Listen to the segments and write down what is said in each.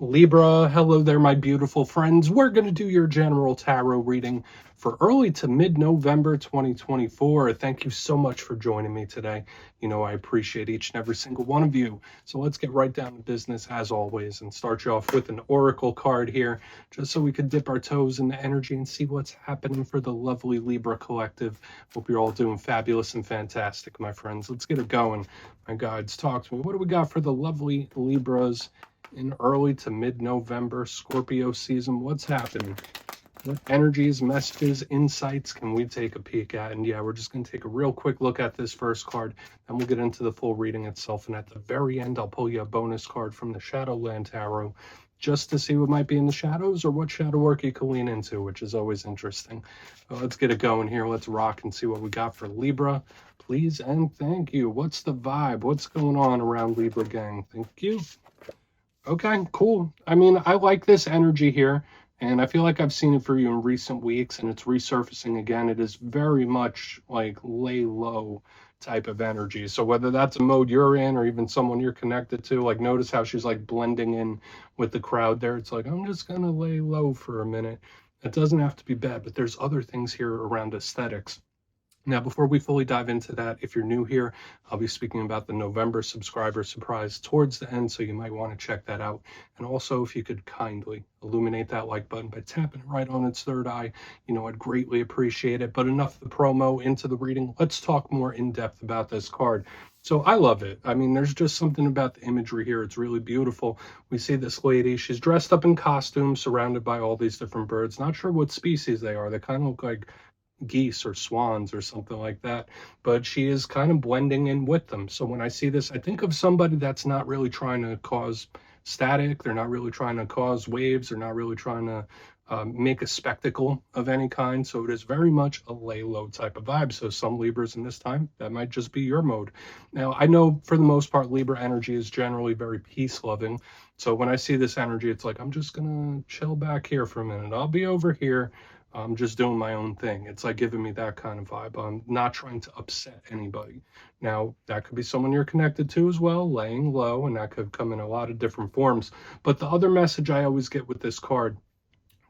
Libra, hello there, my beautiful friends. We're going to do your general tarot reading for early to mid-November 2024. Thank you so much for joining me today. You know, I appreciate each and every single one of you. So let's get right down to business as always and start you off with an oracle card here, just so we can dip our toes in the energy and see what's happening for the lovely Libra collective. Hope you're all doing fabulous and fantastic, my friends. Let's get it going. My guides, talk to me. What do we got for the lovely Libras in early to mid-November Scorpio season? What's happening? What energies, messages, insights can we take a peek at? And yeah, we're just going to take a real quick look at this first card, and we'll get into the full reading itself. And at the very end, I'll pull you a bonus card from the Shadowland Tarot, just to see what might be in the shadows or what shadow work you can lean into, which is always interesting. So let's get it going here. Let's rock and see what we got for Libra. Please and thank you. What's the vibe? What's going on around Libra gang? Thank you. Okay, cool. I mean, I like this energy here, and I feel like I've seen it for you in recent weeks, and it's resurfacing again. It is very much like lay low type of energy. So whether that's a mode you're in or even someone you're connected to, like notice how she's like blending in with the crowd there. It's like, I'm just going to lay low for a minute. It doesn't have to be bad, but there's other things here around aesthetics. Now, before we fully dive into that, if you're new here, I'll be speaking about the November subscriber surprise towards the end, so you might want to check that out. And also, if you could kindly illuminate that like button by tapping it right on its third eye, you know, I'd greatly appreciate it. But enough of the promo, into the reading. Let's talk more in depth about this card. So I love it. I mean, there's just something about the imagery here. It's really beautiful. We see this lady. She's dressed up in costume, surrounded by all these different birds. Not sure what species they are. They kind of look like geese or swans or something like that, but she is kind of blending in with them. So when I see this, I think of somebody that's not really trying to cause static. They're not really trying to cause waves. They're not really trying to make a spectacle of any kind. So it is very much a lay low type of vibe. So some Libras in this time, that might just be your mode. Now, I know for the most part, Libra energy is generally very peace loving. So when I see this energy, it's like, I'm just going to chill back here for a minute. I'll be over here. I'm just doing my own thing. It's like giving me that kind of vibe. I'm not trying to upset anybody. Now, that could be someone you're connected to as well, laying low, and that could come in a lot of different forms. But the other message I always get with this card,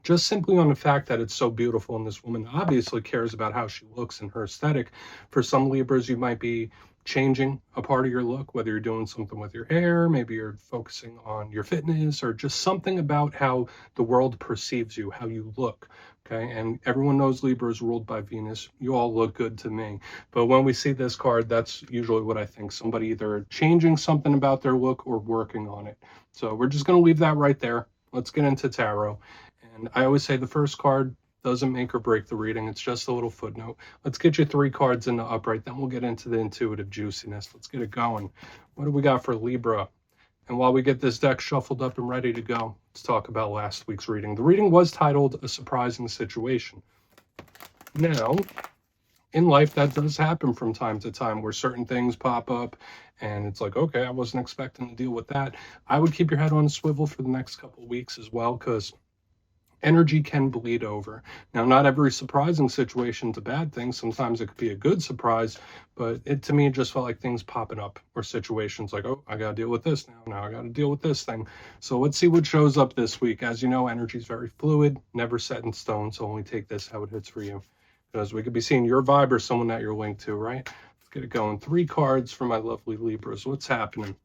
just simply on the fact that it's so beautiful, and this woman obviously cares about how she looks and her aesthetic. For some Libras, you might be changing a part of your look, whether you're doing something with your hair, maybe you're focusing on your fitness, or just something about how the world perceives you, how you look. Okay, and everyone knows Libra is ruled by Venus. You all look good to me. But when we see this card, that's usually what I think. Somebody either changing something about their look or working on it. So we're just going to leave that right there. Let's get into tarot. And I always say the first card doesn't make or break the reading. It's just a little footnote. Let's get you 3 cards in the upright. Then we'll get into the intuitive juiciness. Let's get it going. What do we got for Libra? And while we get this deck shuffled up and ready to go, let's talk about last week's reading. The reading was titled A Surprising Situation. Now, in life, that does happen from time to time where certain things pop up and it's like, okay, I wasn't expecting to deal with that. I would keep your head on a swivel for the next couple of weeks as well, because energy can bleed over. Now, not every surprising situation is a bad thing. Sometimes it could be a good surprise, but to me, it just felt like things popping up or situations like, oh, I got to deal with this now. Now I got to deal with this thing. So let's see what shows up this week. As you know, energy is very fluid, never set in stone. So only take this how it hits for you, because we could be seeing your vibe or someone that you're linked to, right? Let's get it going. 3 cards for my lovely Libras. What's happening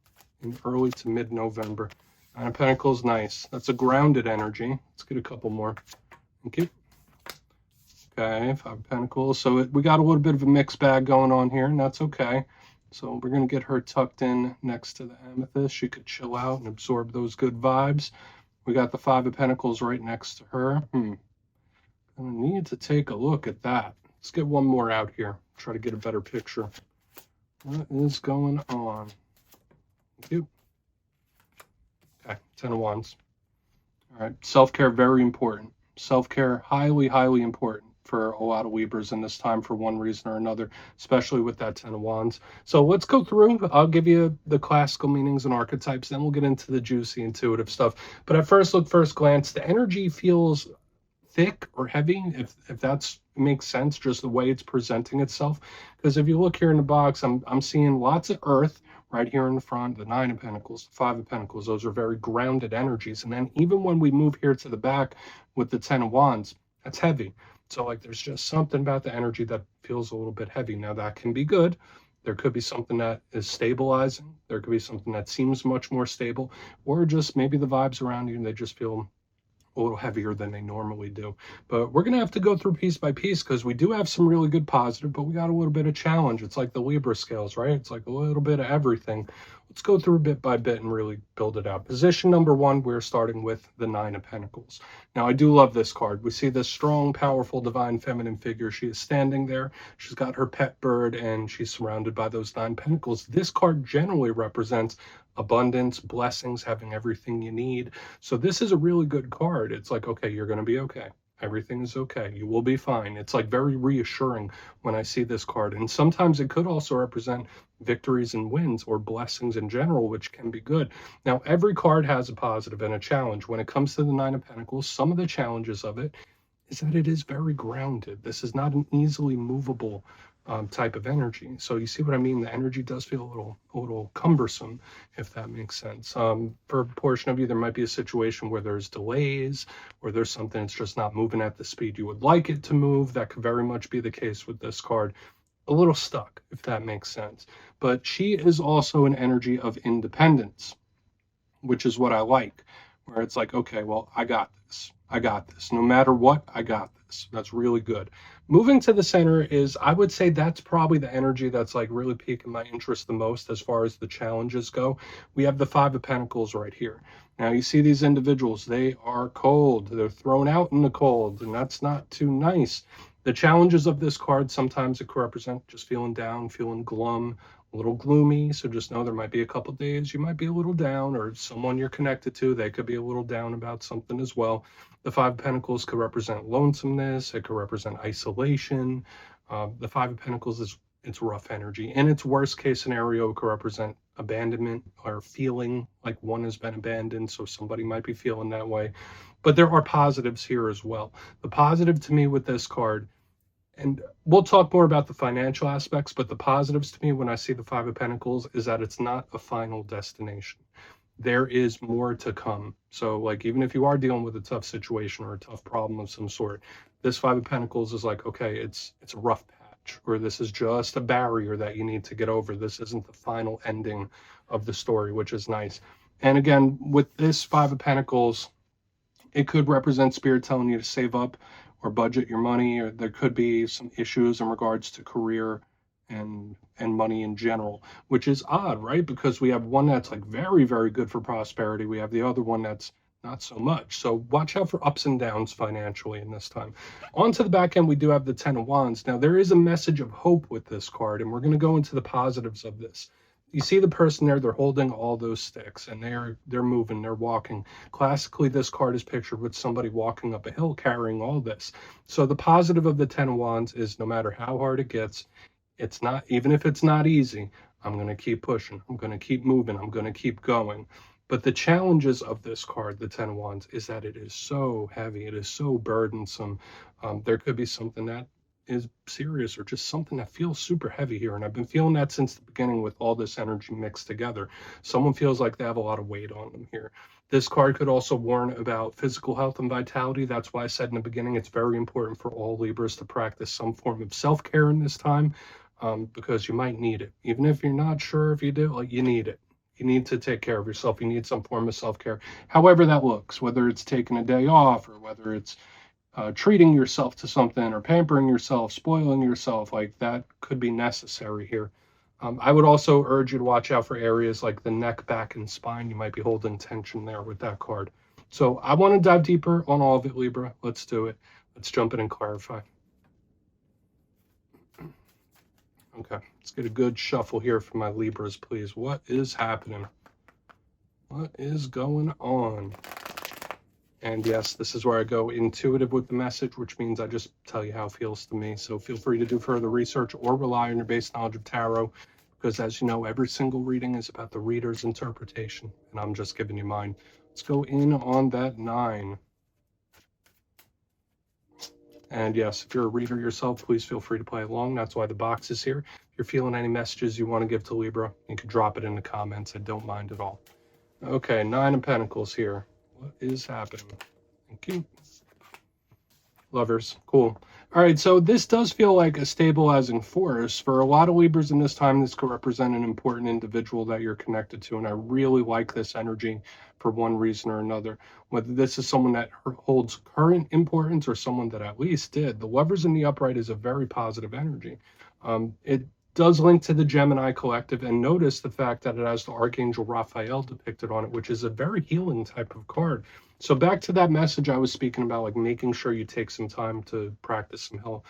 in early to mid-November? 9 of Pentacles, nice. That's a grounded energy. Let's get a couple more. Thank you. Okay, 5 of Pentacles. So we got a little bit of a mixed bag going on here, and that's okay. So we're going to get her tucked in next to the Amethyst. She could chill out and absorb those good vibes. We got the 5 of Pentacles right next to her. I need to take a look at that. Let's get one more out here. Try to get a better picture. What is going on? Thank you. Okay, 10 of Wands. All right, self-care, very important. Self-care, highly, highly important for a lot of Libras in this time for one reason or another, especially with that 10 of Wands. So let's go through. I'll give you the classical meanings and archetypes, then we'll get into the juicy intuitive stuff. But at first glance, the energy feels thick or heavy, if that's makes sense, just the way it's presenting itself. Because if you look here in the box, I'm seeing lots of earth, right here in the front, the Nine of Pentacles, the Five of Pentacles. Those are very grounded energies. And then even when we move here to the back with the Ten of Wands, that's heavy. So like there's just something about the energy that feels a little bit heavy. Now that can be good. There could be something that is stabilizing. There could be something that seems much more stable, or just maybe the vibes around you and they just feel a little heavier than they normally do. But we're going to have to go through piece by piece because we do have some really good positive, but we got a little bit of challenge. It's like the Libra scales, right? It's like a little bit of everything. Let's go through bit by bit and really build it out. Position number one, we're starting with the Nine of Pentacles. Now, I do love this card. We see this strong, powerful, divine feminine figure. She is standing there. She's got her pet bird, and she's surrounded by those nine pentacles. This card generally represents abundance, blessings, having everything you need. So this is a really good card. It's like, okay, you're going to be okay. Everything is okay. You will be fine. It's like very reassuring when I see this card. And sometimes it could also represent victories and wins or blessings in general, which can be good. Now, every card has a positive and a challenge. When it comes to the Nine of Pentacles, some of the challenges of it is that it is very grounded. This is not an easily movable type of energy. So you see what I mean? The energy does feel a little cumbersome, if that makes sense. For a portion of you, there might be a situation where there's delays, or there's something that's just not moving at the speed you would like it to move. That could very much be the case with this card. A little stuck, if that makes sense. But she is also an energy of independence, which is what I like, where it's like, okay, well, I got this. I got this. No matter what, I got this. That's really good. Moving to the center is, I would say that's probably the energy that's like really piquing my interest the most as far as the challenges go. We have the Five of Pentacles right here. Now you see these individuals, they are cold. They're thrown out in the cold, and that's not too nice. The challenges of this card, sometimes it could represent just feeling down, feeling glum, a little gloomy. So just know there might be a couple days you might be a little down, or someone you're connected to, they could be a little down about something as well. The Five of Pentacles could represent lonesomeness. It could represent isolation. The Five of Pentacles it's rough energy. In its worst case scenario, it could represent abandonment or feeling like one has been abandoned. So somebody might be feeling that way. But there are positives here as well. The positive to me with this card, and we'll talk more about the financial aspects, but the positives to me when I see the Five of Pentacles is that it's not a final destination. There is more to come. So like, even if you are dealing with a tough situation or a tough problem of some sort, this Five of Pentacles is like, okay, it's a rough patch, or this is just a barrier that you need to get over. This isn't the final ending of the story, which is nice. And again, with this Five of Pentacles, it could represent spirit telling you to save up or budget your money, or there could be some issues in regards to career and money in general, which is odd, right? Because we have one that's like very, very good for prosperity. We have the other one that's not so much. So watch out for ups and downs financially in this time. On to the back end, we do have the Ten of Wands. Now, there is a message of hope with this card, and we're going to go into the positives of this. You see the person there, they're holding all those sticks, and they're moving, they're walking. Classically, this card is pictured with somebody walking up a hill carrying all this. So the positive of the Ten of Wands is, no matter how hard it gets, it's not, even if it's not easy, I'm going to keep pushing. I'm going to keep moving. I'm going to keep going. But the challenges of this card, the Ten of Wands, is that it is so heavy. It is so burdensome. There could be something that is serious, or just something that feels super heavy here. And I've been feeling that since the beginning with all this energy mixed together. Someone feels like they have a lot of weight on them here. This card could also warn about physical health and vitality. That's why I said in the beginning, it's very important for all Libras to practice some form of self-care in this time. Because you might need it. Even if you're not sure if you do, like, you need it. You need to take care of yourself. You need some form of self-care, however that looks, whether it's taking a day off, or whether it's treating yourself to something, or pampering yourself, spoiling yourself. Like, that could be necessary here. I would also urge you to watch out for areas like the neck, back, and spine. You might be holding tension there with that card. So I want to dive deeper on all of it, Libra. Let's do it. Let's jump in and clarify. Okay, let's get a good shuffle here for my Libras, please. What is happening? What is going on? And yes, this is where I go intuitive with the message, which means I just tell you how it feels to me. So feel free to do further research or rely on your base knowledge of tarot, because as you know, every single reading is about the reader's interpretation, and I'm just giving you mine. Let's go in on that 9. And yes, if you're a reader yourself, please feel free to play along. That's why the box is here. If you're feeling any messages you want to give to Libra, you can drop it in the comments. I don't mind at all. Okay, 9 of Pentacles here. What is happening? Thank you. Lovers, cool. All right, so this does feel like a stabilizing force. For a lot of Libras in this time, this could represent an important individual that you're connected to, and I really like this energy for one reason or another. Whether this is someone that holds current importance or someone that at least did. The Lovers in the upright is a very positive energy. It does link to the Gemini collective, and notice the fact that it has the Archangel Raphael depicted on it, which is a very healing type of card. So back to that message I was speaking about, like making sure you take some time to practice some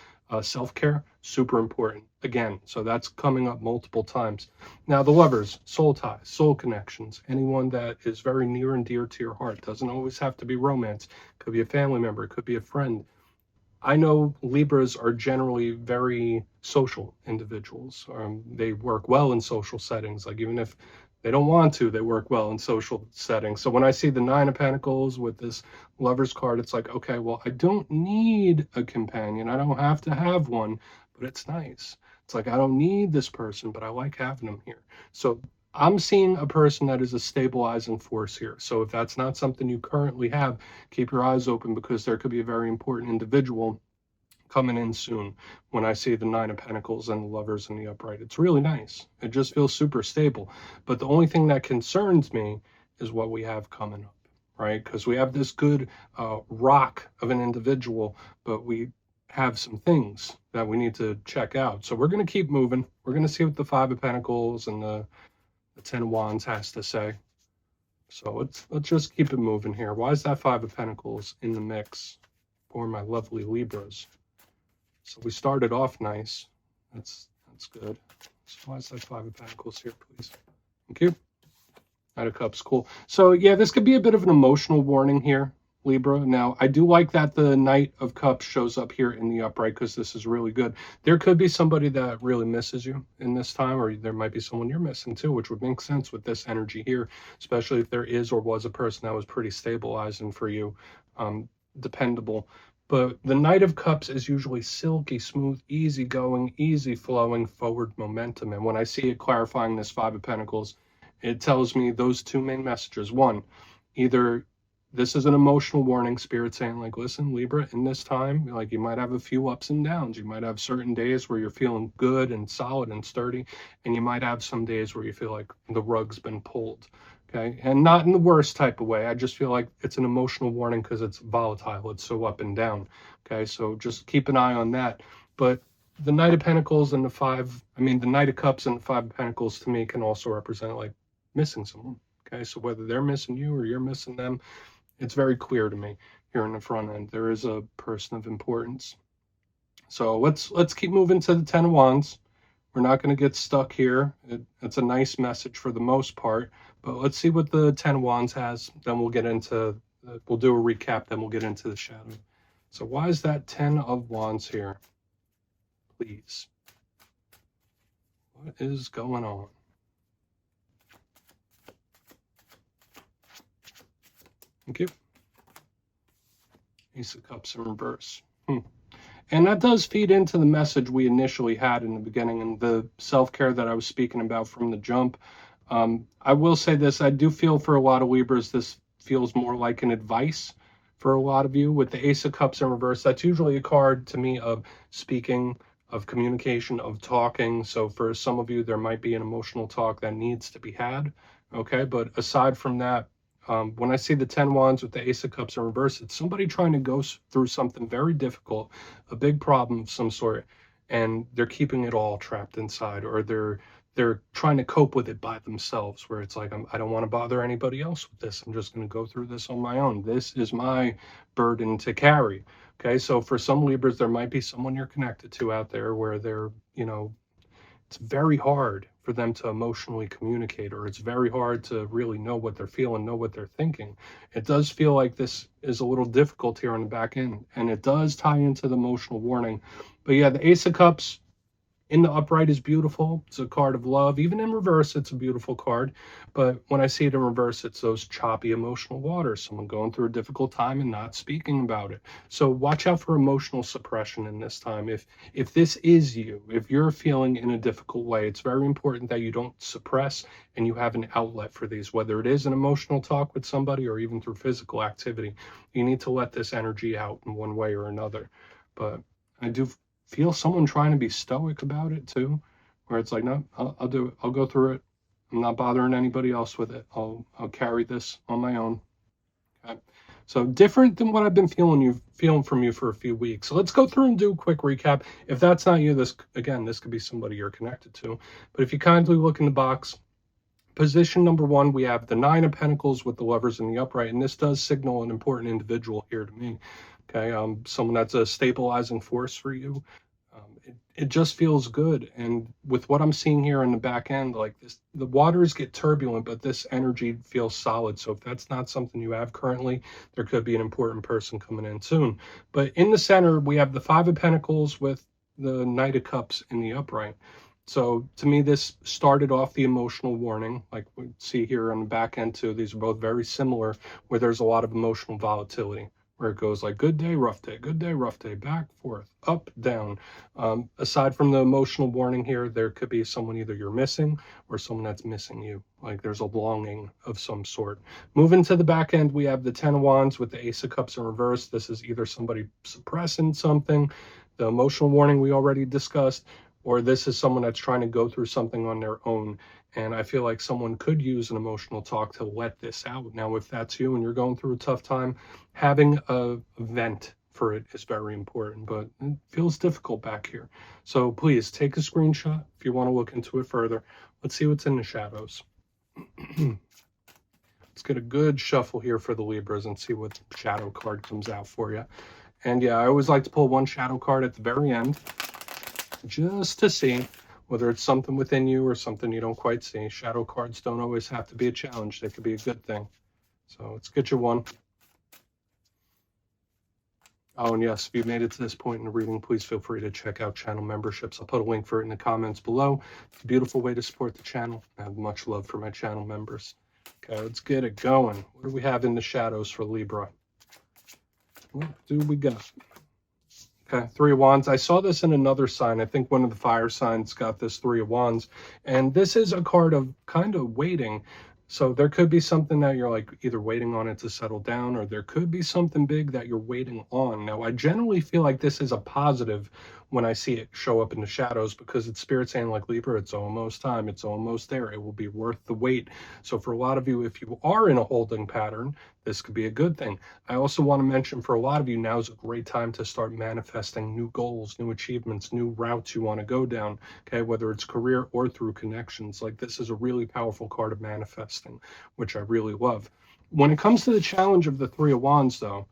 self-care, super important. Again, so that's coming up multiple times. Now the Lovers, soul ties, soul connections, anyone that is very near and dear to your heart. Doesn't always have to be romance. Could be a family member, it could be a friend. I know Libras are generally very social individuals. They work well in social settings. Like even if they don't want to, they work well in social settings. So when I see the 9 of Pentacles with this Lovers card, it's like, okay, well, I don't need a companion. I don't have to have one, but it's nice. It's like, I don't need this person, but I like having them here. So I'm seeing a person that is a stabilizing force here. So if that's not something you currently have, keep your eyes open, because there could be a very important individual coming in soon. When I see the 9 of Pentacles and the Lovers in the upright, it's really nice. It just feels super stable. But the only thing that concerns me is what we have coming up, right? Because we have this good rock of an individual, but we have some things that we need to check out. So we're going to keep moving. We're going to see what the 5 of Pentacles and the 10 of Wands has to say. So let's just keep it moving here. Why is that 5 of Pentacles in the mix for my lovely Libras? So we started off nice. That's good. So why is that 5 of Pentacles here, please? Thank you. Knight of Cups, cool. So yeah, this could be a bit of an emotional warning here, Libra. Now, I do like that the Knight of Cups shows up here in the upright, because this is really good. There could be somebody that really misses you in this time, or there might be someone you're missing too, which would make sense with this energy here, especially if there is or was a person that was pretty stabilizing for you, dependable. But the Knight of Cups is usually silky, smooth, easygoing, easy flowing, forward momentum. And when I see it clarifying this 5 of Pentacles, it tells me those two main messages. One, either this is an emotional warning, Spirit saying like, listen, Libra, in this time, like you might have a few ups and downs. You might have certain days where you're feeling good and solid and sturdy, and you might have some days where you feel like the rug's been pulled. Okay, and not in the worst type of way. I just feel like it's an emotional warning because it's volatile. It's so up and down. Okay, so just keep an eye on that. But the Knight of Pentacles and the Knight of Cups and the 5 of Pentacles to me can also represent like missing someone. Okay, so whether they're missing you or you're missing them, it's very clear to me here in the front end. There is a person of importance. So let's keep moving to the 10 of Wands. We're not going to get stuck here. It's a nice message for the most part. But let's see what the 10 of Wands has. Then we'll get into, we'll do a recap, then we'll get into the shadow. So why is that 10 of Wands here? Please. What is going on? Thank you. Ace of Cups in reverse. And that does feed into the message we initially had in the beginning and the self-care that I was speaking about from the jump. I will say this, I do feel for a lot of Libras, this feels more like an advice for a lot of you. With the Ace of Cups in reverse, that's usually a card to me of speaking, of communication, of talking. So for some of you, there might be an emotional talk that needs to be had. Okay, but aside from that, when I see the 10 Wands with the Ace of Cups in reverse, it's somebody trying to go through something very difficult, a big problem of some sort, and they're keeping it all trapped inside, or they're trying to cope with it by themselves, where it's like, I don't want to bother anybody else with this. I'm just going to go through this on my own. This is my burden to carry. Okay, so for some Libras, there might be someone you're connected to out there where they're, it's very hard for them to emotionally communicate, or it's very hard to really know what they're feeling, know what they're thinking. It does feel like this is a little difficult here on the back end, and it does tie into the emotional warning. But yeah, the Ace of Cups, in the upright is beautiful. It's a card of love. Even in reverse, it's a beautiful card. But when I see it in reverse, it's those choppy emotional waters, someone going through a difficult time and not speaking about it. So watch out for emotional suppression in this time. If this is you, if you're feeling in a difficult way, it's very important that you don't suppress and you have an outlet for these, whether it is an emotional talk with somebody or even through physical activity. You need to let this energy out in one way or another. But I do feel someone trying to be stoic about it too, where it's like, no, I'll do it. I'll go through it. I'm not bothering anybody else with it. I'll carry this on my own. Okay. So different than what I've been feeling from you for a few weeks. So let's go through and do a quick recap. If that's not you, this could be somebody you're connected to. But if you kindly look in the box, position number 1, we have the 9 of Pentacles with the Lovers in the upright, and this does signal an important individual here to me. Okay, someone that's a stabilizing force for you. It just feels good, and with what I'm seeing here in the back end, like this, the waters get turbulent, but this energy feels solid. So if that's not something you have currently, there could be an important person coming in soon. But in the center, we have the 5 of Pentacles with the Knight of Cups in the upright. So to me, this started off the emotional warning, like we see here on the back end too. These are both very similar, where there's a lot of emotional volatility, where it goes like good day, rough day, back, forth, up, down. Aside from the emotional warning here, there could be someone either you're missing or someone that's missing you. Like there's a longing of some sort. Moving to the back end, we have the 10 of Wands with the Ace of Cups in reverse. This is either somebody suppressing something, the emotional warning we already discussed, or this is someone that's trying to go through something on their own. And I feel like someone could use an emotional talk to let this out. Now, if that's you and you're going through a tough time, having a vent for it is very important, but it feels difficult back here. So please take a screenshot if you want to look into it further. Let's see what's in the shadows. Let's get a good shuffle here for the Libras and see what shadow card comes out for you. And yeah, I always like to pull one shadow card at the very end, just to see whether it's something within you or something you don't quite see. Shadow cards don't always have to be a challenge. They could be a good thing. So let's get you one. Oh, and yes, if you've made it to this point in the reading, please feel free to check out channel memberships. I'll put a link for it in the comments below. It's a beautiful way to support the channel. I have much love for my channel members. Okay, let's get it going. What do we have in the shadows for Libra? What do we got? Okay, 3 of Wands. I saw this in another sign. I think one of the fire signs got this 3 of Wands. And this is a card of kind of waiting. So there could be something that you're like either waiting on it to settle down, or there could be something big that you're waiting on. Now, I generally feel like this is a positive when I see it show up in the shadows, because it's Spirit saying like, Libra, it's almost time. It's almost there. It will be worth the wait. So for a lot of you, if you are in a holding pattern, this could be a good thing. I also want to mention for a lot of you, now is a great time to start manifesting new goals, new achievements, new routes you want to go down, okay, whether it's career or through connections. Like this is a really powerful card of manifesting, which I really love. When it comes to the challenge of the 3 of Wands, though,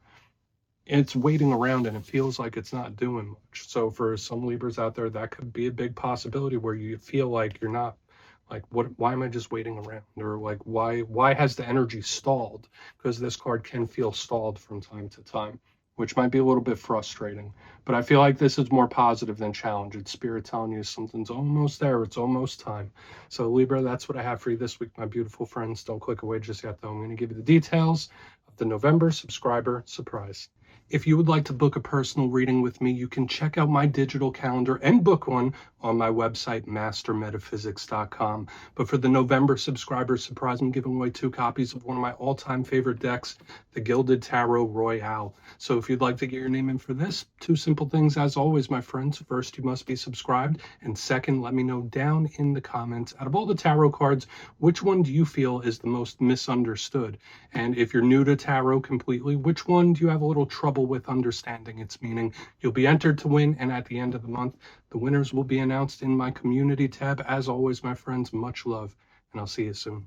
it's waiting around and it feels like it's not doing much. So for some Libras out there, that could be a big possibility where you feel like you're not, like, why am I just waiting around? Or like, why has the energy stalled? Because this card can feel stalled from time to time, which might be a little bit frustrating. But I feel like this is more positive than challenge. It's Spirit telling you something's almost there. It's almost time. So Libra, that's what I have for you this week, my beautiful friends. Don't click away just yet, though. I'm going to give you the details of the November subscriber surprise. If you would like to book a personal reading with me, you can check out my digital calendar and book one on my website, mastermetaphysics.com. But for the November subscriber surprise, I'm giving away 2 copies of one of my all-time favorite decks, the Gilded Tarot Royale. So if you'd like to get your name in for this, 2 simple things as always, my friends. First, you must be subscribed. And second, let me know down in the comments, out of all the tarot cards, which one do you feel is the most misunderstood? And if you're new to tarot completely, which one do you have a little trouble with understanding its meaning? You'll be entered to win, and at the end of the month, the winners will be announced in my community tab. As always, my friends, much love, and I'll see you soon.